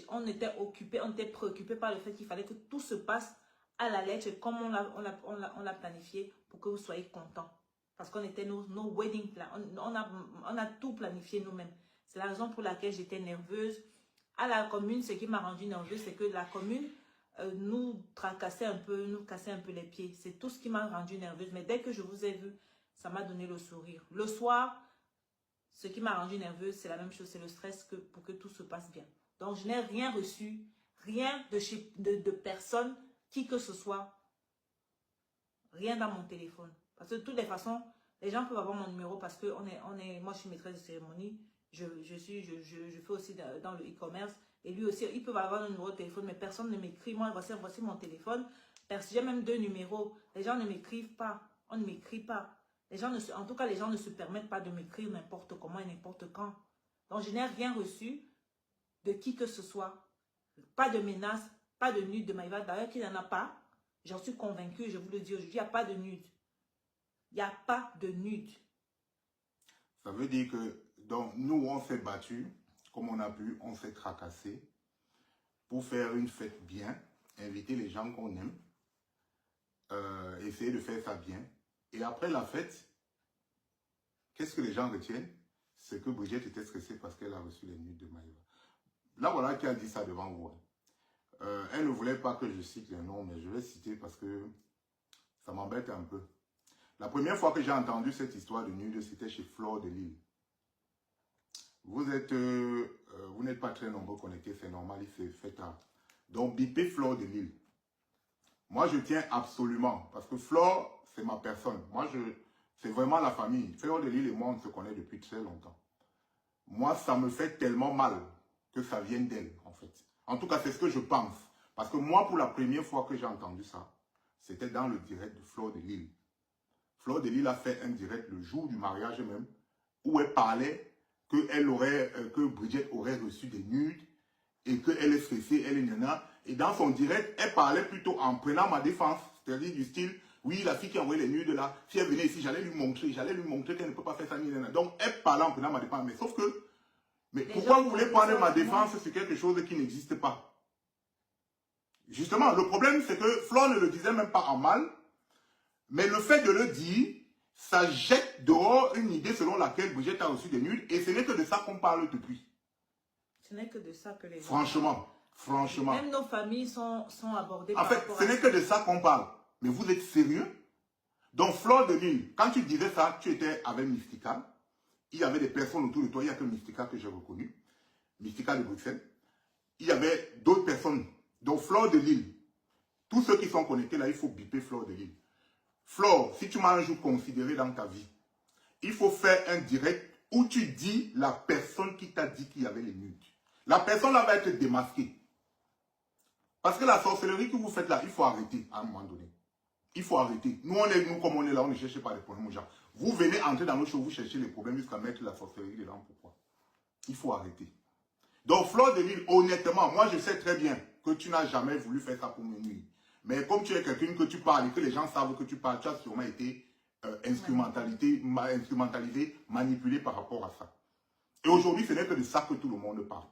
on était occupé, on était préoccupé par le fait qu'il fallait que tout se passe à la lettre comme on l'a planifié pour que vous soyez contents. Parce qu'on était nos wedding plans. On a tout planifié nous-mêmes. C'est la raison pour laquelle j'étais nerveuse. À la commune, ce qui m'a rendu nerveuse, c'est que la commune nous tracassait un peu, nous cassait un peu les pieds. C'est tout ce qui m'a rendu nerveuse. Mais dès que je vous ai vu, ça m'a donné le sourire. Le soir, ce qui m'a rendu nerveuse, c'est la même chose. C'est le stress pour que tout se passe bien. Donc, je n'ai rien reçu, rien de personne, qui que ce soit, rien dans mon téléphone. Parce que de toutes les façons, les gens peuvent avoir mon numéro parce que moi, je suis maîtresse de cérémonie. Je fais aussi dans le e-commerce. Et lui aussi, ils peuvent avoir un numéro de téléphone, mais personne ne m'écrit. Moi, voici mon téléphone. J'ai même 2 numéros. Les gens ne m'écrivent pas. On ne m'écrit pas. En tout cas, les gens ne se permettent pas de m'écrire n'importe comment et n'importe quand. Donc, je n'ai rien reçu de qui que ce soit. Pas de menace, pas de nude de Maïva. D'ailleurs, qu'il n'y en a pas. J'en suis convaincue, je vous le dis aujourd'hui, il n'y a pas de nude. Il n'y a pas de nude. Ça veut dire que, donc, nous, on s'est battus, comme on a pu, on s'est tracassé pour faire une fête bien, inviter les gens qu'on aime, essayer de faire ça bien. Et après la fête, qu'est-ce que les gens retiennent? C'est que Brigitte était stressée parce qu'elle a reçu les nudes de Maïva. Là, voilà qui a dit ça devant vous. Elle ne voulait pas que je cite les noms, mais je vais citer parce que ça m'embête un peu. La première fois que j'ai entendu cette histoire de nude, c'était chez Flore de Lille. Vous n'êtes pas très nombreux connectés, c'est normal, il s'est fait tard. Donc, bipez Flore de Lille. Moi, je tiens absolument, parce que Flore, c'est ma personne. Moi, c'est vraiment la famille. Flore de Lille et moi, on se connaît depuis très longtemps. Moi, ça me fait tellement mal que ça vienne d'elle, en fait. En tout cas, c'est ce que je pense. Parce que moi, pour la première fois que j'ai entendu ça, c'était dans le direct de Flore de Lille. Flore de Lille a fait un direct le jour du mariage même, où elle parlait que Brigitte aurait reçu des nudes et qu'elle est stressée, elle est nana. Et dans son direct, elle parlait plutôt en prenant ma défense, c'est-à-dire du style, oui, la fille qui a envoyé les nudes là, si elle venait ici, j'allais lui montrer qu'elle ne peut pas faire ça, nana. Donc, elle parlait en prenant ma défense. Mais sauf que, mais pourquoi vous voulez prendre ma défense sur quelque chose qui n'existe pas? Justement, le problème, c'est que Flore ne le disait même pas en mal, mais le fait de le dire, ça jette dehors une idée selon laquelle Brigitte a reçu des nudes, et ce n'est que de ça qu'on parle depuis. Ce n'est que de ça que les gens... Franchement. Même nos familles sont abordées. En fait, ce n'est que de ça qu'on parle. Mais vous êtes sérieux? Donc, Flore de Lille, quand tu disais ça, tu étais avec Mystica. Il y avait des personnes autour de toi. Il n'y a que Mystica que j'ai reconnu. Mystica de Bruxelles. Il y avait d'autres personnes. Donc, Flore de Lille. Tous ceux qui sont connectés là, il faut biper Flore de Lille. Flore, si tu m'as un jour considéré dans ta vie, il faut faire un direct où tu dis la personne qui t'a dit qu'il y avait les nudes. La personne là va être démasquée. Parce que la sorcellerie que vous faites là, il faut arrêter à un moment donné. Il faut arrêter. Nous, comme on est là, on ne cherche pas les problèmes aux gens. Vous venez entrer dans nos choses, vous cherchez les problèmes jusqu'à mettre la sorcellerie dedans. Pourquoi? Il faut arrêter. Donc, Flore de Lille, honnêtement, moi, je sais très bien que tu n'as jamais voulu faire ça pour me nuire. Mais comme tu es quelqu'un que tu parles et que les gens savent que tu parles, tu as sûrement été instrumentalisé, manipulé par rapport à ça. Et aujourd'hui, ce n'est que de ça que tout le monde parle.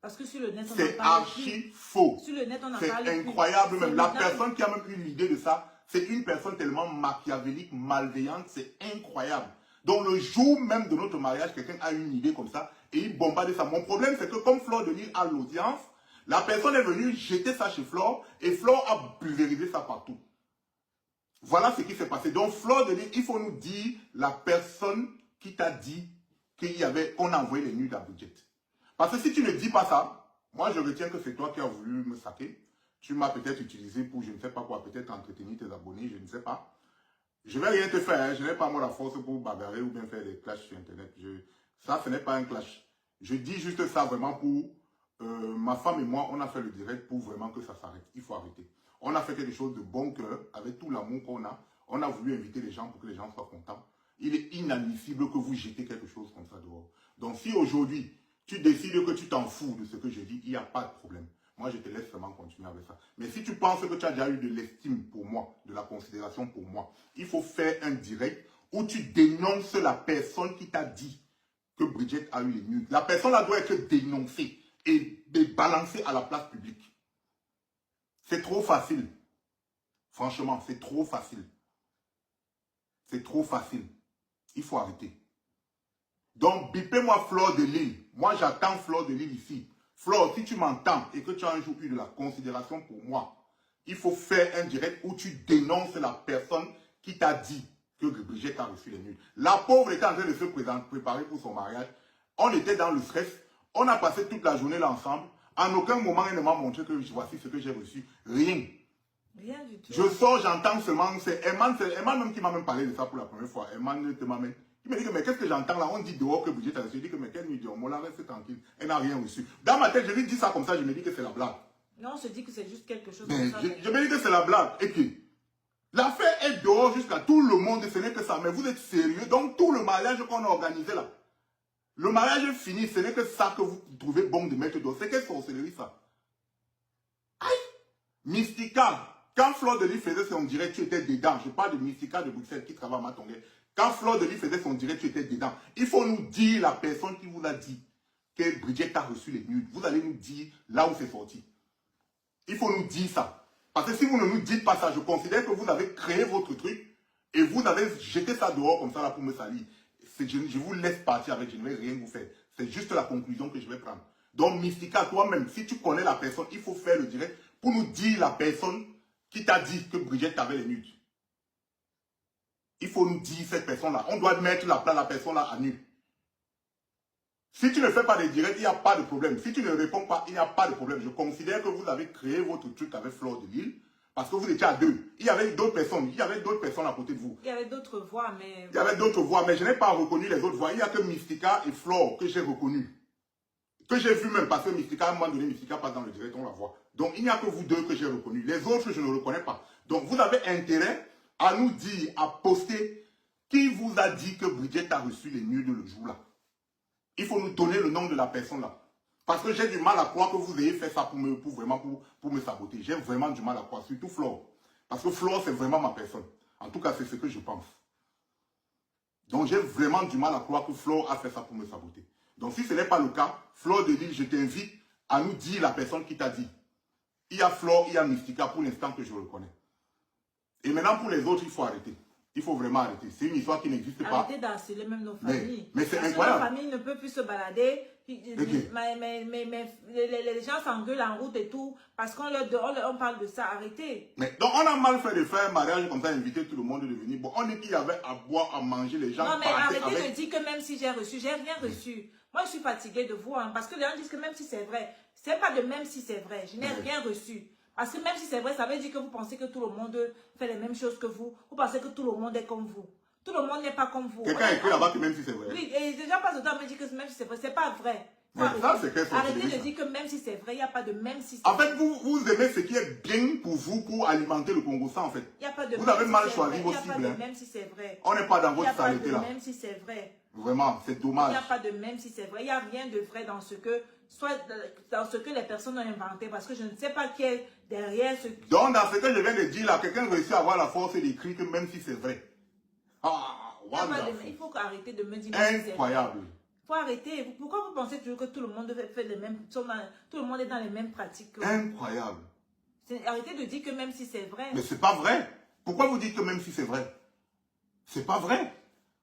Parce que sur le net, on c'est archi faux. Sur le net, on c'est incroyable même. La personne qui a même eu l'idée de ça, c'est une personne tellement machiavélique, malveillante, c'est incroyable. Donc le jour même de notre mariage, quelqu'un a une idée comme ça et il bombarde ça. Mon problème, c'est que comme Flore de Lille a l'audience, la personne est venue jeter ça chez Flore et Flore a pulvérisé ça partout. Voilà ce qui s'est passé. Donc Flore de Lille, il faut nous dire la personne qui t'a dit qu'on a envoyé les nudes à Brigitte. Parce que si tu ne dis pas ça, moi je retiens que c'est toi qui as voulu me saquer. Tu m'as peut-être utilisé pour je ne sais pas quoi, peut-être entretenir tes abonnés, je ne sais pas. Je ne vais rien te faire, hein. Je n'ai pas moi la force pour bagarrer ou bien faire des clashs sur internet. Ça, ce n'est pas un clash. Je dis juste ça vraiment pour... ma femme et moi, on a fait le direct pour vraiment que ça s'arrête. Il faut arrêter. On a fait quelque chose de bon cœur, avec tout l'amour qu'on a. On a voulu inviter les gens pour que les gens soient contents. Il est inadmissible que vous jetez quelque chose comme ça dehors. Donc si aujourd'hui, tu décides que tu t'en fous de ce que je dis, il n'y a pas de problème. Moi, je te laisse vraiment continuer avec ça. Mais si tu penses que tu as déjà eu de l'estime pour moi, de la considération pour moi, il faut faire un direct où tu dénonces la personne qui t'a dit que Brigitte a eu les nudes. La personne là doit être dénoncée et balancer à la place publique. C'est trop facile. Franchement, c'est trop facile. C'est trop facile. Il faut arrêter. Donc, bipez-moi Fleur de Lille. Moi, j'attends Fleur de Lille ici. Fleur, si tu m'entends et que tu as un jour eu de la considération pour moi, il faut faire un direct où tu dénonces la personne qui t'a dit que Brigitte a reçu les nudes. La pauvre était en train de se préparer pour son mariage. On était dans le stress. On a passé toute la journée là ensemble. En aucun moment, elle ne m'a montré que voici ce que j'ai reçu. Rien. Rien du tout. Je sors, j'entends seulement. C'est Eman même qui m'a même parlé de ça pour la première fois. Eman te m'a même. Il me dit que, mais qu'est-ce que j'entends là? On dit dehors que Brigitte a reçu. Je dis que, mais quelle nuit? On la reste tranquille. Elle n'a rien reçu. Dans ma tête, je lui dis ça comme ça, je me dis que c'est la blague. Non, on se dit que c'est juste quelque chose Mais comme ça. je me dis que c'est la blague. Et puis, l'affaire est dehors jusqu'à tout le monde, ce n'est que ça. Mais vous êtes sérieux? Donc, tout le mariage qu'on a organisé là, le mariage est fini, ce n'est que ça que vous trouvez bon de mettre dehors. C'est quelle sorcellerie ça? Aïe! Mystica. Quand Fleur de Lille faisait son direct, tu étais dedans. Je parle de Mystica de Bruxelles qui travaille à Matongué. Quand Fleur de Lille faisait son direct, tu étais dedans. Il faut nous dire la personne qui vous a dit que Brigitte a reçu les nudes. Vous allez nous dire là où c'est sorti. Il faut nous dire ça. Parce que si vous ne nous dites pas ça, je considère que vous avez créé votre truc et vous avez jeté ça dehors comme ça là pour me salir. Je vous laisse partir avec, je ne vais rien vous faire. C'est juste la conclusion que je vais prendre. Donc, Mystica, toi-même, si tu connais la personne, il faut faire le direct pour nous dire la personne qui t'a dit que Brigitte avait les nudes. Il faut nous dire cette personne-là. On doit mettre la personne-là à nu. Si tu ne fais pas les directs, il n'y a pas de problème. Si tu ne réponds pas, il n'y a pas de problème. Je considère que vous avez créé votre truc avec Fleur de Lille parce que vous étiez à deux. Il y avait d'autres personnes. Il y avait d'autres personnes à côté de vous. Il y avait d'autres voix, mais... Il y avait d'autres voix, mais je n'ai pas reconnu les autres voix. Il n'y a que Mystica et Fleur que j'ai reconnu. Que j'ai vu même parce que Mystica, à un moment donné, Mystica passe dans le direct, on la voit. Donc, il n'y a que vous deux que j'ai reconnu. Les autres, je ne reconnais pas. Donc, vous avez intérêt à nous dire, à poster, qui vous a dit que Brigitte a reçu les nudes le jour-là. Il faut nous donner le nom de la personne là. Parce que j'ai du mal à croire que vous ayez fait ça pour me saboter. J'ai vraiment du mal à croire, surtout Flore. Parce que Flore, c'est vraiment ma personne. En tout cas, c'est ce que je pense. Donc, j'ai vraiment du mal à croire que Flore a fait ça pour me saboter. Donc, si ce n'est pas le cas, Fleur de Lille, je t'invite à nous dire la personne qui t'a dit. Il y a Flore, il y a Mystica pour l'instant que je reconnais. Et maintenant, pour les autres, il faut arrêter. Il faut vraiment arrêter. C'est une histoire qui n'existe pas. Arrêtez d'harceler même nos familles. Mais c'est incroyable. Nos familles ne peuvent plus se balader. Okay. Les gens s'engueulent en route et tout. Parce qu'on parle de ça. Arrêtez. Mais donc, on a mal fait de faire un mariage comme ça, inviter tout le monde de venir. Bon, on dit qu'il y avait à boire, à manger, les gens. Non, mais arrêtez de dire que même si j'ai reçu, j'ai rien reçu. Moi, je suis fatiguée de vous. Hein, parce que les gens disent que même si c'est vrai, c'est pas de même si c'est vrai. Je n'ai rien reçu. Parce que même si c'est vrai, ça veut dire que vous pensez que tout le monde fait les mêmes choses que vous. Vous pensez que tout le monde est comme vous. Tout le monde n'est pas comme vous. Quelqu'un a écrit là-bas que même si c'est vrai. Oui, et les gens passent le temps à me dire que même si c'est vrai, c'est pas vrai. Arrêtez de dire que même si c'est vrai, il n'y a pas de même si c'est vrai. En fait, vous aimez ce qui est bien pour vous, pour alimenter le Congo, ça en fait. Il y a pas de vous avez mal choisi vos cibles. Il n'y a pas de même si c'est vrai. On n'est pas dans votre saleté là. Il n'y a pas de même si c'est vrai. Vraiment, c'est dommage. Il n'y a pas de même si c'est vrai. Il n'y a rien de vrai dans ce que... Soit dans ce que les personnes ont inventé, parce que je ne sais pas qui est derrière ce... Donc, dans ce que je viens de dire là, quelqu'un réussit à avoir la force d'écrire que même si c'est vrai. Ah, il faut arrêter de me dire... Incroyable. Il faut arrêter. Pourquoi vous pensez toujours que tout le monde fait les mêmes... Tout le monde est dans les mêmes pratiques que... Incroyable. Arrêtez de dire que même si c'est vrai... Mais c'est pas vrai. Pourquoi vous dites que même si c'est vrai? C'est pas vrai.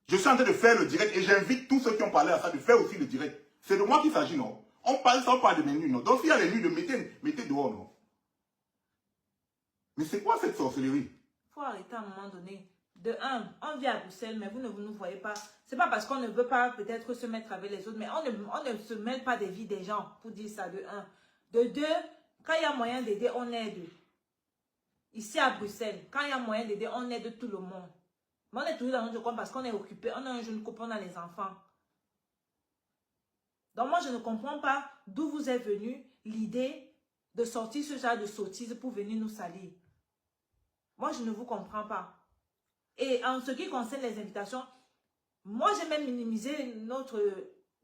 Je suis en train de faire le direct et j'invite tous ceux qui ont parlé à ça de faire aussi le direct. C'est de moi qu'il s'agit, non? On parle de mes nuits, non? Donc s'il y a les nuits, mettez dehors, non? Mais c'est quoi cette sorcellerie? Il faut arrêter à un moment donné. De un, on vit à Bruxelles, mais vous ne nous voyez pas. C'est pas parce qu'on ne veut pas peut-être se mettre avec les autres, mais on ne se mêle pas des vies des gens, pour dire ça, de un. De deux, quand il y a moyen d'aider, on aide. Ici à Bruxelles, quand il y a moyen d'aider, on aide tout le monde. Mais on est toujours dans notre coin parce qu'on est occupé. On a un jeune couple, on a les enfants. Donc moi, je ne comprends pas d'où vous est venue l'idée de sortir ce genre de sottise pour venir nous salir. Moi, je ne vous comprends pas. Et en ce qui concerne les invitations, moi, j'ai même minimisé notre...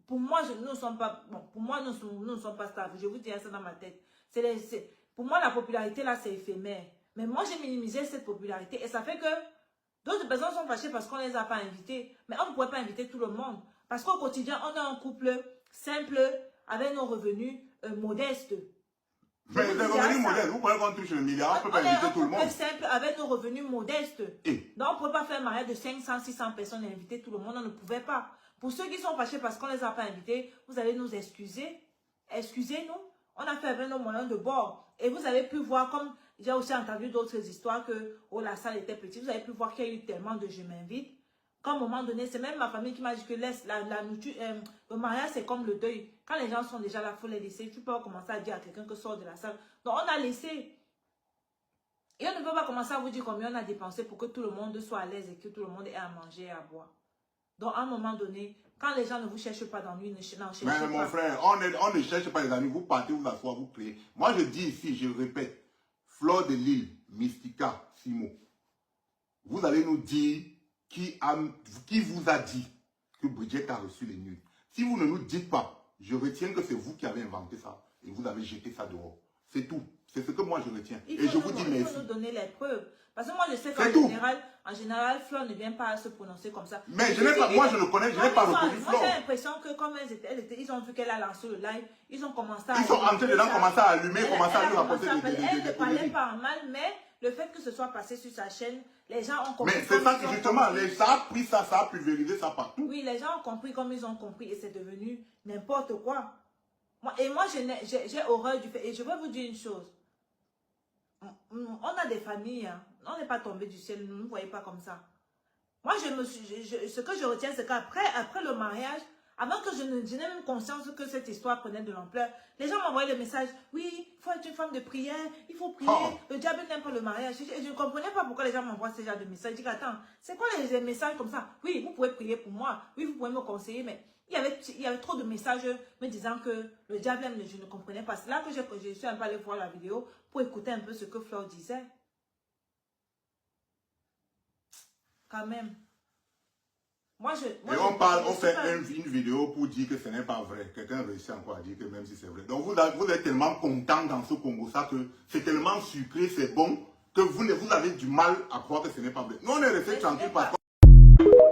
Pour moi, nous ne sommes pas... Bon, pour moi, nous ne sommes pas stables. Je vous dis ça dans ma tête. Pour moi, la popularité, là, c'est éphémère. Mais moi, j'ai minimisé cette popularité. Et ça fait que d'autres personnes sont fâchées parce qu'on ne les a pas invités. Mais on ne pourrait pas inviter tout le monde. Parce qu'au quotidien, on a un couple simple, avec nos revenus, modeste. Mais les revenus modestes, vous croyez qu'on touche le milliard, on ne peut pas inviter tout le monde. On est simple avec nos revenus modestes. Et? Donc, on ne peut pas faire un mariage de 500, 600 personnes et inviter tout le monde. On ne pouvait pas. Pour ceux qui sont fâchés parce qu'on ne les a pas invités, vous allez nous excuser. Excusez-nous. On a fait avec nos moyens de bord. Et vous avez pu voir, comme j'ai aussi entendu d'autres histoires, que oh, la salle était petite. Vous avez pu voir qu'il y a eu tellement de je m'invite. Qu'à un moment donné, c'est même ma famille qui m'a dit que le mariage, c'est comme le deuil. Quand les gens sont déjà là, il faut les laisser. Tu peux pas commencer à dire à quelqu'un que sort de la salle. Donc, on a laissé. Et on ne peut pas commencer à vous dire combien on a dépensé pour que tout le monde soit à l'aise et que tout le monde ait à manger et à boire. Donc, à un moment donné, quand les gens ne vous cherchent pas d'ennui, n'en cherchez pas. Mais mon frère, on ne cherche pas les amis. Vous partez, vous asseoir, vous créez. Moi, je dis ici, je répète, Fleur de Lille, Mystica, Simo, vous allez nous dire qui vous a dit que Bridget a reçu les nudes. Si vous ne nous dites pas, je retiens que c'est vous qui avez inventé ça et vous avez jeté ça dehors. C'est tout. C'est ce que moi je retiens. Et je vous dis merci. Il faut nous donner les preuves. Parce que moi je sais qu'en général, Fleur ne vient pas à se prononcer comme ça. Mais je n'ai pas, moi je le connais, je n'ai pas reconnu Fleur. Moi j'ai l'impression que comme ils ont vu qu'elle a lancé le live, ils ont commencé à... Ils sont entrés dedans, commencé à allumer, commencé à lui rapporter des Elle ne parlait pas mal, mais le fait que ce soit passé sur sa chaîne, les gens ont compris. Mais c'est ça que justement, ça a pris ça, ça a pulvérisé ça partout. Oui, les gens ont compris comme ils ont compris et c'est devenu n'importe quoi. Et moi, j'ai horreur du fait. Et je vais vous dire une chose. On a des familles, hein. On n'est pas tombé du ciel, ne nous voyez pas comme ça. Moi, ce que je retiens, c'est qu'après le mariage, avant que je n'ai même conscience que cette histoire prenait de l'ampleur, les gens m'envoyaient le message, oui, il faut être une femme de prière, il faut prier, le diable n'aime pas le mariage. Et je ne comprenais pas pourquoi les gens m'envoient ce genre de messages. Je dis, attends, c'est quoi les messages comme ça? Oui, vous pouvez prier pour moi, oui, vous pouvez me conseiller, mais il y avait trop de messages me disant que le diable aime, je ne comprenais pas. C'est là que je suis un peu allée voir la vidéo pour écouter un peu ce que Fleur disait. Quand même. On fait une vidéo pour dire que ce n'est pas vrai. Quelqu'un réussit encore à dire que même si c'est vrai. Donc vous êtes tellement content dans ce Congo, ça que c'est tellement sucré, c'est bon, que vous avez du mal à croire que ce n'est pas vrai. Nous on est restés tranquilles parce que...